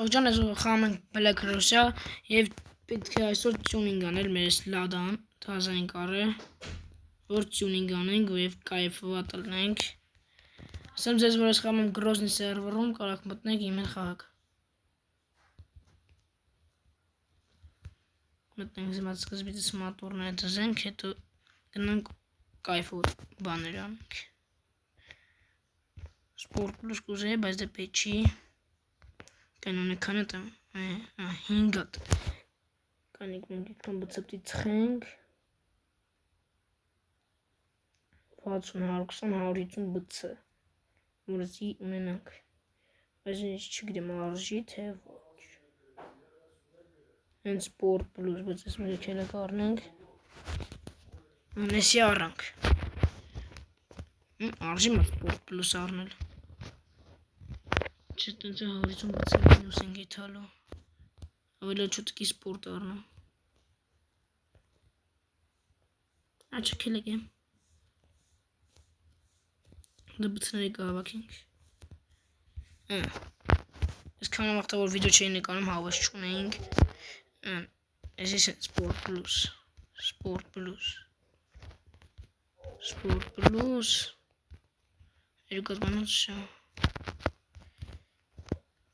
Ողջան ես խաղում ենք Black Russia եւ պետք է այսօր tuning անել մեր Lada-ն, թազային կարը, որ tuning անենք եւ կայֆվա տնենք։ Ասեմ ձեզ որ ես խաղում եմ Grozny server-ում, կարող մտնեք իմ հետ խաղաք։ Մտնենք զիմաց սկզբից մատորները դզենք, հետո գնանք կայֆոր բաներ անենք։ Sport plus կուզեի, բայց դե պետք չի։ Կանոնը քանը տամ 5 հատ կանիկ մունքան բծպտի ծխենք 60 120 150 բց որի ունենանք բայց ինչ չգիտեմ արժի թե ոչ հենց sport plus բծես մեր քելը կառնենք անեսի առանք արժի մա sport plus առնել Չտենց է 150 բծել մինուս ենք իթալու ավելի չուտկի սպորտ առնեմ աչը կելեք եմ դա բծների կհավաքենք ես քանի վաղտա որ վիդեո չէի նկարում հավես չունեինք ես ես sport plus երկու կանոց շա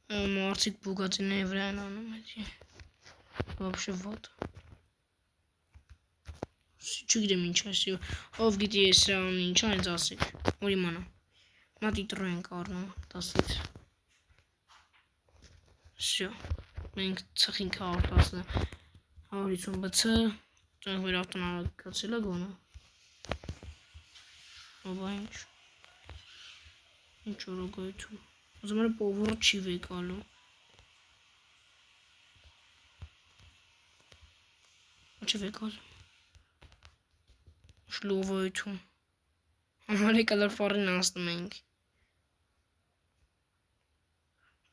Մարդիկ բուգատիների վրա են անում էդի Вообще вот Չգիտեմ ինչ ասի ով գիտի ես սա անում ինչ այնց ասեք որ իմանա մատի տրո ենք առնում 10-ից Всё մենք ծխինք 110 150 բց ճանք մեր ավտոնավակացել է գոնը Ո՞բա ինչ օրոգայթում Ուզում եմ պովորը չի վեկալու Չի վեկալու Շլովայթում Համարի կալար ֆարին անցնում ենք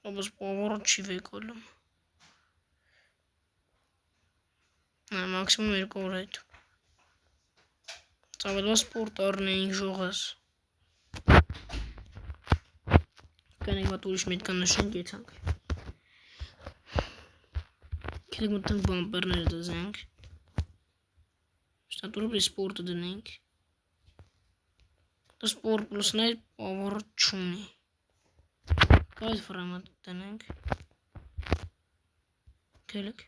Բայց պովորը չի վեկալում Մաքսիմում 2 օր այդ Ծավալվա սպորտ առնեինք ժողս Կանենք վատ ուրիշ մետկան նշենք եթանք Կելեք մտանք բամպերները դզենք Շտատուրը սպորտը դնենք Դա սպորտ պլուսներ պավորը չունի Կայս վրամը դնենք Կելեք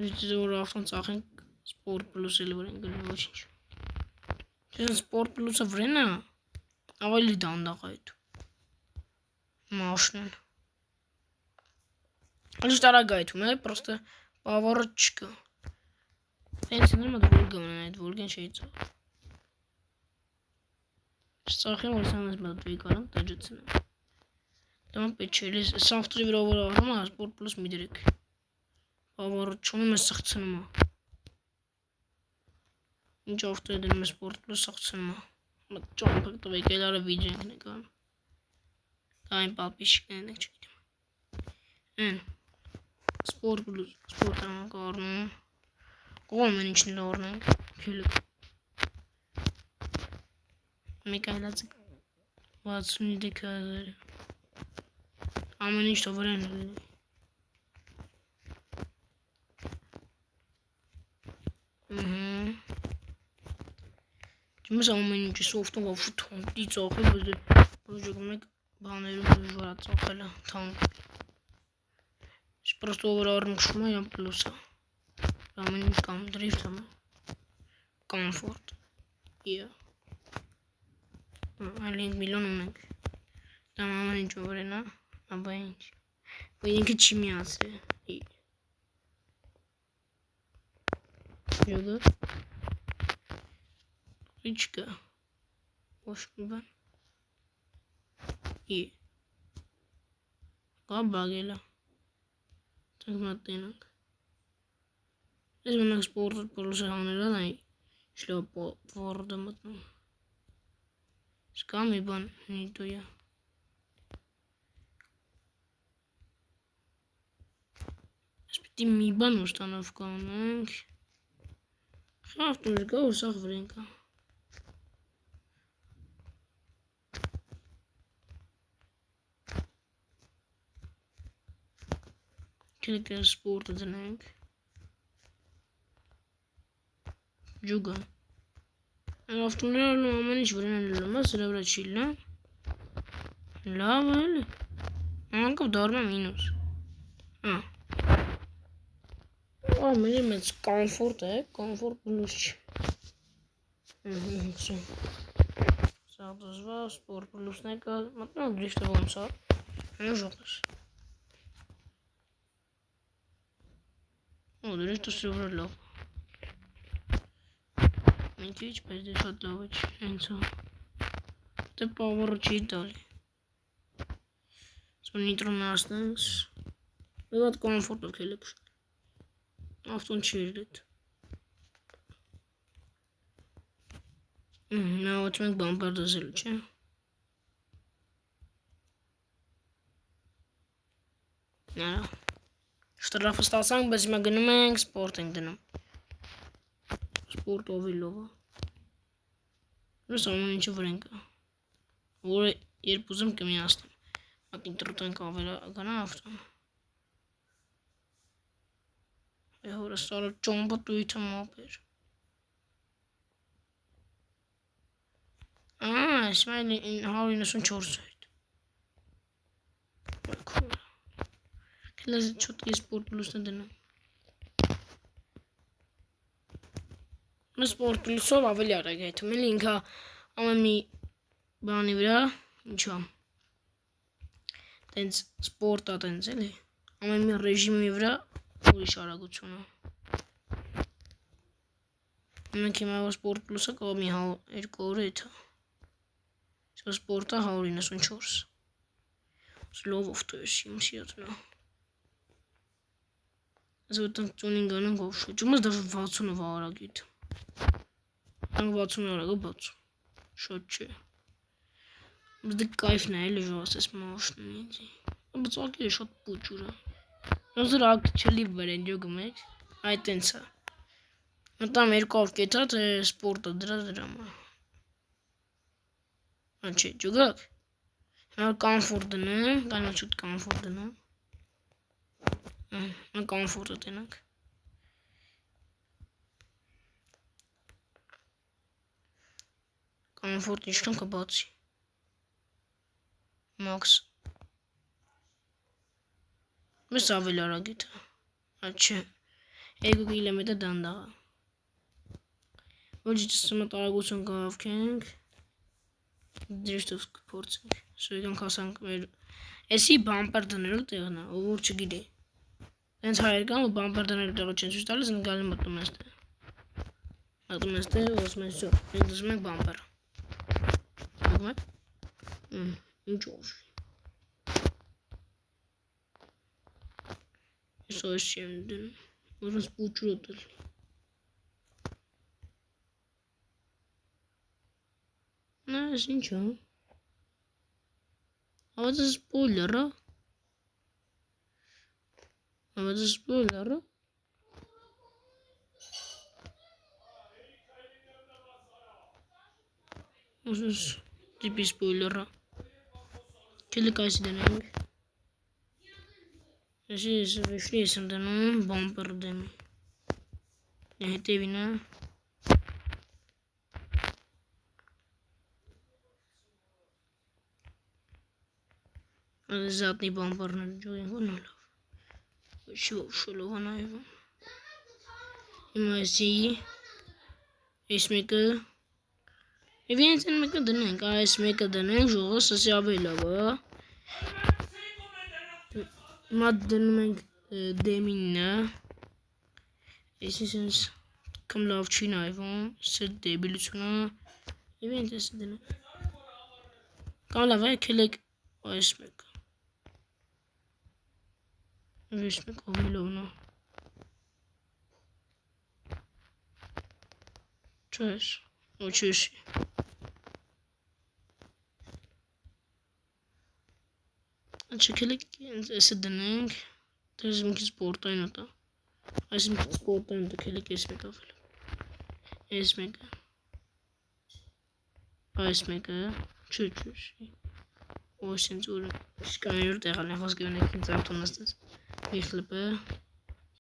Վիճիզը որ ավտոն ծախենք սպորտ պլուս էլ որ ենք գլի ոչինչ Չեն սպորտ պլուսը վրենա ավելի դանդաղ այդ Մաշնեն Ալիշ տարագայթում է, պրոստը պավորը չկա Հենց իներում այդ վոլգա ունեն այդ վոլգեն չէի ծավ Չծախեմ, որ սան ես բատ վեկարում, տաջացնեմ Դաման պետ չէ, սավտրի վրա որ առում է, սպորտ պլուս մի դրեք Պավորը չունում է սղցնում է Ինչ ավտո է դնում է սպորտ պլուս սղցնում է Մտ ճամպակ տվեք, էլ արը վիդյո ենք նկարում Կային պապիշիկն ենք չգիտեմ Sport plus sport անք առնում Կողում են ինչն էլ առնենք Քելեք Մեկ այլացը 63,000 Ամեն ինչ տո վրան է Չմես ամեն ինչ սովտում վավշու թոնտի ծախել Բայց ջոգում եք բաներում դժվարա ծախել է թանք Просто over առնք շում է յան պլուսը Ամեն ինչ կամ դրիվտ համ Comfort Այլինք միլոն ունենք Դամ ամեն ինչ over են Աբա ինչ Բայց ինքը չի միաց է Յոգը Ինչ կա Ոչ մի բան Կա բագել է Մատենանք Ես մենակ սպորտ պլուսը հանելան այ Շլով պվորդը մտնում Սկա մի բան նիտոյա Ես պիտի մի բան ուստանով կանենք Խավտում ես գա ու սաղ վրեն կա Քելիք սպորտը դնենք։ Ջուգա։ Ավտոներն ամեն ինչ վրան են լում, սրա վրա չի լա։ Լավ էլի։ Անկապ դառնա մինուս։ Ամենի մեծ կոմֆորտ է, կոմֆորտ պլյուս չի։ Սա դժվար, սպորտ պլյուսն է կա, մատնա դրիֆտը ոնց է։ Ժողես։ Դրիֆտը սրա վրա լավ։ Մի քիչ, բայց դե շատ լավ է, հենց է։ Դե պավառը չի տալի։ Սա նիտրոն ասնես։ Բավատ կոմֆորտ է քելիք։ Ավտոն չի իրդ։ Նա ոչ մենք բամպեր դզելու, չէ։ Նարա։ Շտրաֆը ստացանք, բայց հիմա գնում ենք սպորտ ենք դնում։ Սպորտ ովի լով է։ Ես ամեն ինչը վրեն կա։ Որը երբ ուզեմ կմիացնեմ։ Մատնի տրուտենք ավելա գանա ավտոն։ Հորը սարը ճոմբը տույթը մապեր։ Սմայլի 194 հետ։ Կլազը չոտքի սպորտ պլուսն դնում։ Սպորտ պլուսով ավելի արագ է թվում, էլի ինքա ամեն մի բանի վրա, ինչա։ Տենց սպորտա տենց էլի, ամեն մի ռեժիմի վրա ուրիշ արագություն է։ Մենք հիմա սպորտ պլուսը կա մի 2 օր է թա։ Սա սպորտը 194։ Slov of the Sims-ը։ Այս որտեղ տյունինգ անենք ով շոճումս դեռ 60-ը արագիտ։ Անք 60-ը արագը բաց։ Շոտ չէ։ Բայց դե կայֆն է էլի ժողս այս մաշնն ինձի։ Բայց ակի է շատ պուճուր է։ Նոզր ակ չլի վրեն ջոգում եք։ Այդ տենց է։ Մտամ 200 կետա թե սպորտը դրամ է։ Անչի ջոգակ։ Հա կոմֆորտ դնեմ, կանա շուտ կոմֆորտ դնեմ։ Հա կոմֆորտը դնենք։ Կոմֆորտ ինչքան կբացի։ Մաքս։ Մեզ ավելի արագիտ է։ Աչե։ 2 կիլոմետր դանդաղ է։ Ոչ ճսմը տարագություն կհավքենք։ Դրիստով կփորձենք։ Շոյգանք հասանք մեր էսի բամպեր դնելու տեղն է, ով որ չգիտի։ Հենց հայեր կան ու բամպեր դնելու տեղը չեն ցույց տալիս, ընկալի մտնում էստեղ։ Մտնում էստեղ, ասում են սո, մենք դնում ենք բամպեր։ Դնում եք։ Ինչ ով։ Ես այս չեմ դնում, որոնց պուճրոտ էլ։ Նա ես ինչ է։ Ավաձը սպոյլերը։ Ավաձը սպոյլերը։ Ուսուս տիպի սպոյլերը։ Կելիք այս դնենք։ Ես վեշնի ես եմ դնում բամպեր դեմի։ Հետևին է։ Զատնի բամպերներ ջոյենք ու նալով։ Շոլով անայվ։ Հիմա էսի այս մեկը և ենց են մեկը դնենք, այս մեկը դնենք, ժողը սասի ավելավ է։ Հիմա դնում ենք դեմինը։ Էսի սենց կմ լավ չի նայվում, սետ դեբիլությունը և ենց էսի դնենք։ Կամ լավ է կելեք այս մեկը։ Այս մեկը ավելովն է։ Չես, ոչ էսի։ Չկելեք էսը դնենք, դրս մինքի սպորտային ոտա։ Այս մինքի սպորտային ոտա կելեք ես մեկ ավել։ Ես մեկը։ Այս մեկը, չուշի։ Ոս ինձ ուրը, շկանյոր տեղալ են խոսք գվնեք ինձ ավտոն աստես։ Վիխլպը